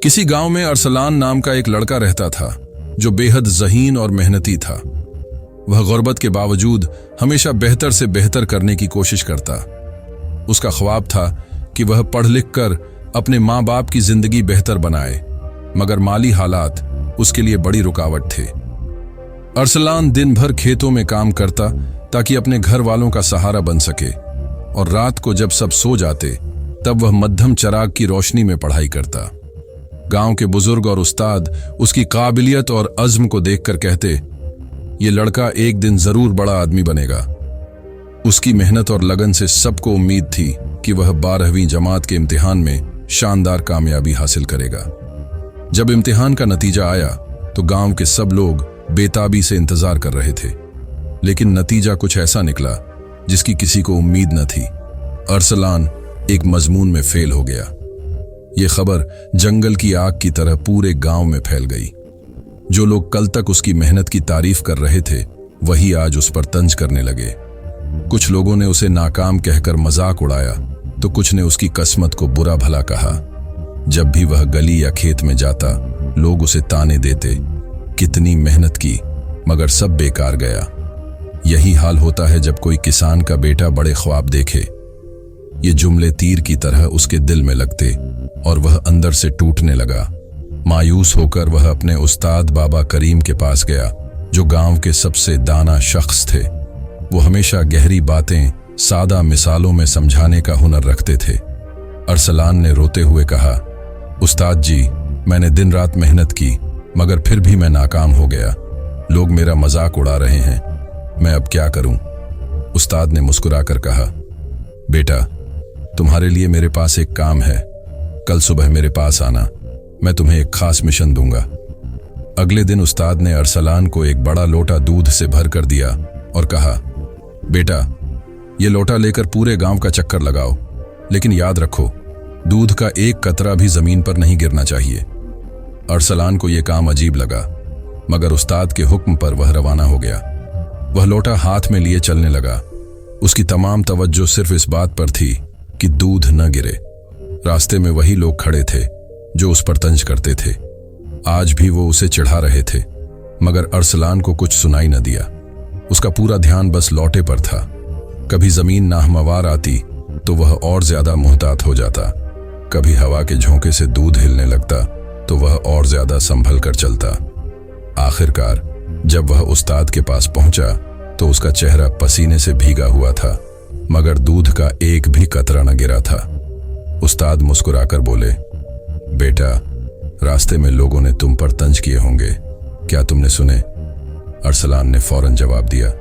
किसी गांव में अरसलान नाम का एक लड़का रहता था जो बेहद ज़हीन और मेहनती था। वह गुर्बत के बावजूद हमेशा बेहतर से बेहतर करने की कोशिश करता। उसका ख्वाब था कि वह पढ़ लिख कर अपने माँ बाप की जिंदगी बेहतर बनाए, मगर माली हालात उसके लिए बड़ी रुकावट थे। अरसलान दिन भर खेतों में काम करता ताकि अपने घर वालों का सहारा बन सके, और रात को जब सब सो जाते तब वह मध्यम चिराग की रोशनी में पढ़ाई करता। गांव के बुजुर्ग और उस्ताद उसकी काबिलियत और अज़्म को देखकर कहते, ये लड़का एक दिन जरूर बड़ा आदमी बनेगा। उसकी मेहनत और लगन से सबको उम्मीद थी कि वह 12वीं जमात के इम्तिहान में शानदार कामयाबी हासिल करेगा। जब इम्तिहान का नतीजा आया तो गांव के सब लोग बेताबी से इंतजार कर रहे थे, लेकिन नतीजा कुछ ऐसा निकला जिसकी किसी को उम्मीद न थी। अरसलान एक मजमून में फेल हो गया। यह खबर जंगल की आग की तरह पूरे गांव में फैल गई। जो लोग कल तक उसकी मेहनत की तारीफ कर रहे थे, वही आज उस पर तंज करने लगे। कुछ लोगों ने उसे नाकाम कहकर मजाक उड़ाया, तो कुछ ने उसकी किस्मत को बुरा भला कहा। जब भी वह गली या खेत में जाता, लोग उसे ताने देते, कितनी मेहनत की मगर सब बेकार गया। यही हाल होता है जब कोई किसान का बेटा बड़े ख्वाब देखे। ये जुमले तीर की तरह उसके दिल में लगते और वह अंदर से टूटने लगा। मायूस होकर वह अपने उस्ताद बाबा करीम के पास गया, जो गांव के सबसे दाना शख्स थे। वो हमेशा गहरी बातें सादा मिसालों में समझाने का हुनर रखते थे। अरसलान ने रोते हुए कहा, उस्ताद जी, मैंने दिन रात मेहनत की मगर फिर भी मैं नाकाम हो गया। लोग मेरा मजाक उड़ा रहे हैं, मैं अब क्या करूं? उस्ताद ने मुस्कुराकर कहा, बेटा, तुम्हारे लिए मेरे पास एक काम है। कल सुबह मेरे पास आना, मैं तुम्हें एक खास मिशन दूंगा। अगले दिन उस्ताद ने अरसलान को एक बड़ा लोटा दूध से भर कर दिया और कहा, बेटा, ये लोटा लेकर पूरे गांव का चक्कर लगाओ, लेकिन याद रखो, दूध का एक कतरा भी जमीन पर नहीं गिरना चाहिए। अरसलान को यह काम अजीब लगा, मगर उस्ताद के हुक्म पर वह रवाना हो गया। वह लोटा हाथ में लिए चलने लगा। उसकी तमाम तवज्जो सिर्फ इस बात पर थी कि दूध न गिरे। रास्ते में वही लोग खड़े थे जो उस पर तंज करते थे। आज भी वो उसे चिढ़ा रहे थे, मगर अरसलान को कुछ सुनाई न दिया। उसका पूरा ध्यान बस लौटे पर था। कभी जमीन नाहमवार आती तो वह और ज्यादा मुहतात हो जाता, कभी हवा के झोंके से दूध हिलने लगता तो वह और ज्यादा संभल कर चलता। आखिरकार जब वह उस्ताद के पास पहुंचा तो उसका चेहरा पसीने से भीगा हुआ था, मगर दूध का एक भी कतरा न गिरा था। उस्ताद मुस्कुराकर बोले, बेटा, रास्ते में लोगों ने तुम पर तंज किए होंगे, क्या तुमने सुने? अरसलान ने फौरन जवाब दिया,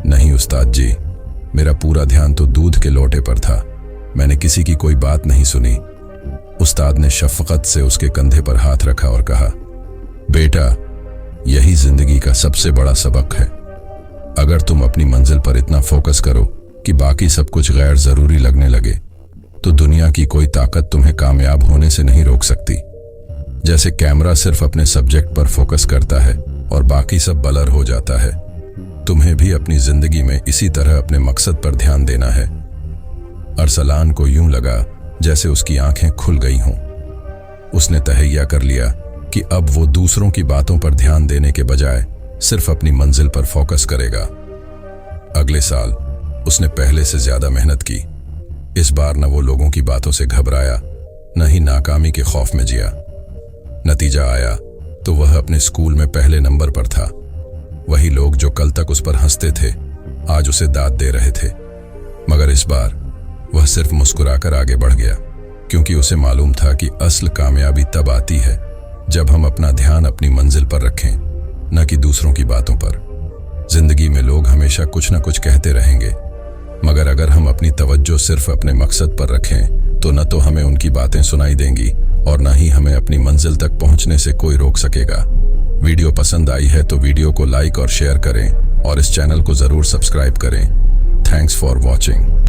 नहीं उस्ताद जी, मेरा पूरा ध्यान तो दूध के लोटे पर था, मैंने किसी की कोई बात नहीं सुनी। उस्ताद ने शफकत से उसके कंधे पर हाथ रखा और कहा, बेटा, यही जिंदगी का सबसे बड़ा सबक है। अगर तुम अपनी मंजिल पर इतना फोकस करो कि बाकी सब कुछ गैर जरूरी लगने लगे, तो दुनिया की कोई ताकत तुम्हें कामयाब होने से नहीं रोक सकती। जैसे कैमरा सिर्फ अपने सब्जेक्ट पर फोकस करता है और बाकी सब ब्लर हो जाता है, तुम्हें भी अपनी जिंदगी में इसी तरह अपने मकसद पर ध्यान देना है। अरसलान को यूं लगा जैसे उसकी आंखें खुल गई हों। उसने तहैया कर लिया कि अब वो दूसरों की बातों पर ध्यान देने के बजाय सिर्फ अपनी मंजिल पर फोकस करेगा। अगले साल उसने पहले से ज्यादा मेहनत की। इस बार न वो लोगों की बातों से घबराया, न ही नाकामी के खौफ में जिया। नतीजा आया तो वह अपने स्कूल में पहले नंबर पर था। वही लोग जो कल तक उस पर हंसते थे, आज उसे दाद दे रहे थे। मगर इस बार वह सिर्फ मुस्कुराकर आगे बढ़ गया, क्योंकि उसे मालूम था कि असल कामयाबी तब आती है जब हम अपना ध्यान अपनी मंजिल पर रखें, न कि दूसरों की बातों पर। जिंदगी में लोग हमेशा कुछ न कुछ कहते रहेंगे, मगर अगर हम अपनी तवज्जो सिर्फ अपने मकसद पर रखें तो न तो हमें उनकी बातें सुनाई देंगी और न ही हमें अपनी मंजिल तक पहुंचने से कोई रोक सकेगा। वीडियो पसंद आई है तो वीडियो को लाइक और शेयर करें और इस चैनल को जरूर सब्सक्राइब करें। Thanks for watching.